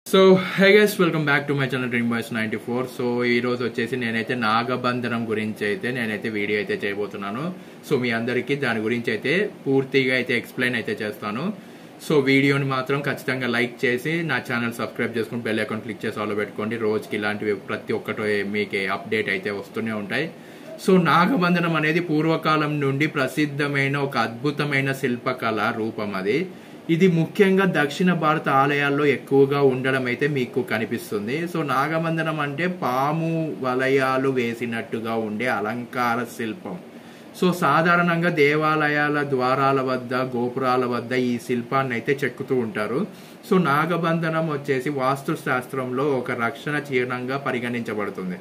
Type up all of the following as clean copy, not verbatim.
So hi guys, welcome back to my channel dream boys 94. So ఈ రోజు వచ్చేసి నేనైతే నాగబంధనం గురించి అయితే నేనైతే వీడియో అయితే చేయబోతున్నాను. సో మీ అందరికీ దాని గురించి అయితే పూర్తిగా అయితే ఎక్స్ప్లెయిన్ అయితే చేస్తాను. సో వీడియోని మాత్రం ఖచ్చితంగా లైక్ చేసి నా ఛానల్ సబ్స్క్రైబ్ చేసుకుని బెల్ ఐకాన్ క్లిక్ చేసి ఆల్ పెట్టుకోండి. రోజుకి ఇలాంటివి ప్రతి ఒక్కటి మీకు అప్డేట్ అయితే వస్తూనే ఉంటాయి. సో నాగబంధనం అనేది పూర్వకాలం నుండి ప్రసిద్ధమైన ఒక అద్భుతమైన శిల్పకళ రూపం. ఇది ముఖ్యంగా దక్షిణ భారత ఆలయాల్లో ఎక్కువగా ఉండడం అయితే మీకు కనిపిస్తుంది. సో నాగబంధనం అంటే పాము వలయాలు వేసినట్టుగా ఉండే అలంకార శిల్పం. సో సాధారణంగా దేవాలయాల ద్వారాల వద్ద, గోపురాల వద్ద ఈ శిల్పాన్ని అయితే చెక్కుతూ ఉంటారు. సో నాగబంధనం వచ్చేసి వాస్తు శాస్త్రంలో ఒక రక్షణ చిహ్నంగా పరిగణించబడుతుంది.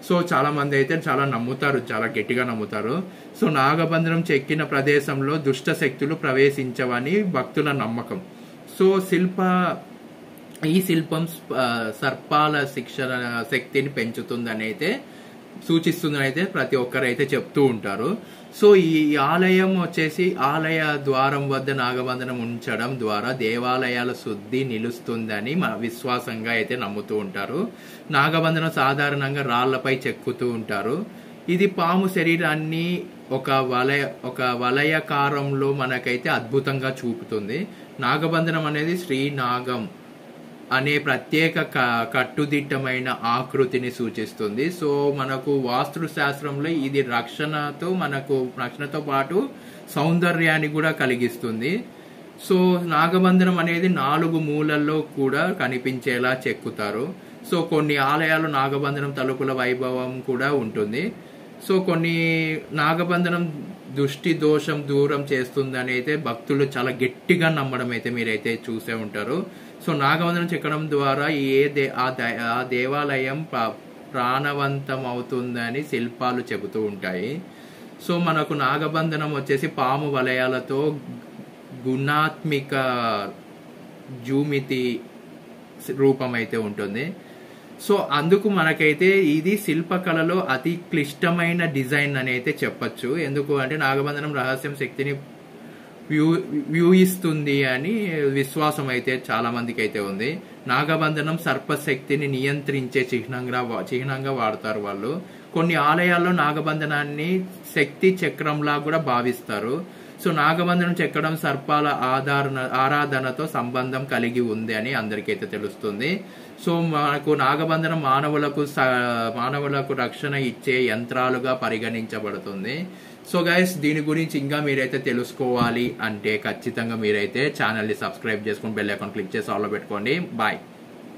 సో చాలా మంది అయితే చాలా నమ్ముతారు, చాలా గట్టిగా నమ్ముతారు. సో నాగబంధనం చెక్కిన ప్రదేశంలో దుష్ట శక్తులు ప్రవేశించవని భక్తుల నమ్మకం. సో ఈ శిల్పం సర్పాల శక్తిని పెంచుతుందని అయితే సూచిస్తుందని అయితే ప్రతి ఒక్కరైతే చెప్తూ ఉంటారు. సో ఈ ఆలయం వచ్చేసి ఆలయ ద్వారం వద్ద నాగబంధనం ఉంచడం ద్వారా దేవాలయాల శుద్ధి నిలుస్తుందని విశ్వాసంగా అయితే నమ్ముతూ ఉంటారు. నాగబంధనం సాధారణంగా రాళ్లపై చెక్కుతూ ఉంటారు. ఇది పాము శరీరాన్ని ఒక వలయకారంలో మనకైతే అద్భుతంగా చూపుతుంది. నాగబంధనం అనేది శ్రీనాగం అనే ప్రత్యేక కట్టుదిట్టమైన ఆకృతిని సూచిస్తుంది. సో మనకు వాస్తు శాస్త్రంలో ఇది రక్షణతో పాటు సౌందర్యాన్ని కూడా కలిగిస్తుంది. సో నాగబంధనం అనేది 4 మూలల్లో కూడా కనిపించేలా చెక్కుతారు. సో కొన్ని ఆలయాలు నాగబంధనం తలుపుల వైభవం కూడా ఉంటుంది. సో కొన్ని నాగబంధనం దృష్టి దోషం దూరం చేస్తుందని అయితే భక్తులు చాలా గట్టిగా నమ్మడం అయితే మీరైతే చూసే ఉంటారు. సో నాగబంధనం చెక్కడం ద్వారా ఆ దేవాలయం ప్రాణవంతం అవుతుందని శిల్పాలు చెబుతూ ఉంటాయి. సో మనకు నాగబంధనం వచ్చేసి పాము వలయాలతో గుణాత్మిక జ్యూమితి రూపం అయితే ఉంటుంది. సో అందుకు మనకైతే ఇది శిల్పకళలో అతి క్లిష్టమైన డిజైన్ అని అయితే చెప్పచ్చు. ఎందుకు అంటే నాగబంధనం రహస్యం శక్తిని వ్యూహిస్తుంది అని విశ్వాసం అయితే చాలా మందికి అయితే ఉంది. నాగబంధనం సర్పశక్తిని నియంత్రించే చిహ్నంగా వాడతారు వాళ్ళు. కొన్ని ఆలయాల్లో నాగబంధనాన్ని శక్తి చక్రంలా కూడా భావిస్తారు. సో నాగబంధనం చెక్కడం సర్పాల ఆరాధనతో సంబంధం కలిగి ఉంది అని అందరికైతే తెలుస్తుంది. సో మనకు నాగబంధనం మానవులకు రక్షణ ఇచ్చే యంత్రాలుగా పరిగణించబడుతుంది. సో గైస్, దీని గురించి ఇంకా మీరైతే తెలుసుకోవాలి అంటే ఖచ్చితంగా మీరైతే ఛానల్ని సబ్స్క్రైబ్ చేసుకుని బెల్ ఐకాన్ క్లిక్ చేసి ఆల్ పెట్టుకోండి. బాయ్.